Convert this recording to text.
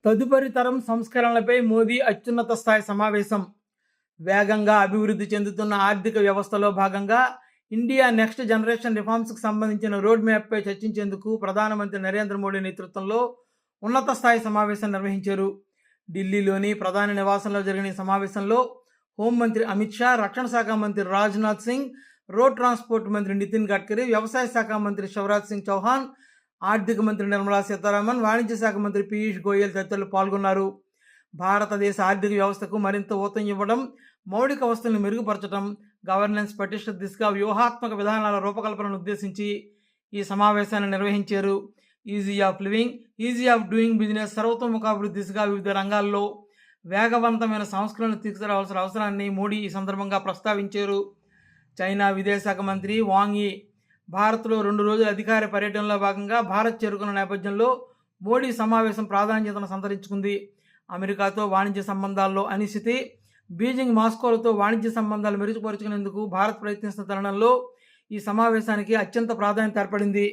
తదుపరి తరం సంస్కరణలపై మోదీ అత్యున్నత స్థాయి సమావేశం. వేగంగా అభివృద్ధి చెందుతున్న ఆర్థిక వ్యవస్థలో భాగంగా ఇండియా నెక్స్ట్ జనరేషన్ రిఫార్మ్స్కి సంబంధించిన రోడ్ మ్యాప్పై చర్చించేందుకు ప్రధానమంత్రి నరేంద్ర మోడీ నేతృత్వంలో ఉన్నత స్థాయి సమావేశం నిర్వహించారు. ఢిల్లీలోని ప్రధాని నివాసంలో జరిగిన ఈ సమావేశంలో హోంమంత్రి అమిత్ షా, రక్షణ శాఖ మంత్రి రాజ్నాథ్ సింగ్, రోడ్ ట్రాన్స్పోర్ట్ మంత్రి నితిన్ గడ్కరీ, వ్యవసాయ శాఖ మంత్రి శివరాజ్ సింగ్ చౌహాన్, ఆర్థిక మంత్రి నిర్మలా సీతారామన్, వాణిజ్య శాఖ మంత్రి పీయూష్ గోయల్ తదితరులు పాల్గొన్నారు. భారతదేశ ఆర్థిక వ్యవస్థకు మరింత ఊతం ఇవ్వడం, మౌలిక వసతులను మెరుగుపరచడం, గవర్నెన్స్ పటిష్ట దిశగా వ్యూహాత్మక విధానాల రూపకల్పనను ఉద్దేశించి ఈ సమావేశాన్ని నిర్వహించారు. Ease of living, ease of doing business, సర్వతోముఖాభివృద్ధి దిశగా వివిధ రంగాల్లో వేగవంతమైన సంస్కరణలు తీసుకురావాల్సిన అవసరాన్ని మోడీ ఈ సందర్భంగా ప్రస్తావించారు. చైనా విదేశాంగ మంత్రి వాంగ్ యీ భారత్లో 2 రోజుల అధికార పర్యటనలో భాగంగా భారత్ చేరుకున్న నేపథ్యంలో మోడీ సమావేశం ప్రాధాన్యతను సంతరించుకుంది. అమెరికాతో వాణిజ్య సంబంధాల్లో అనిశ్చితి, బీజింగ్, మాస్కోలతో వాణిజ్య సంబంధాలు మెరుగుపరుచుకునేందుకు భారత్ ప్రయత్నిస్తున్న తరుణంలో ఈ సమావేశానికి అత్యంత ప్రాధాన్యత ఏర్పడింది.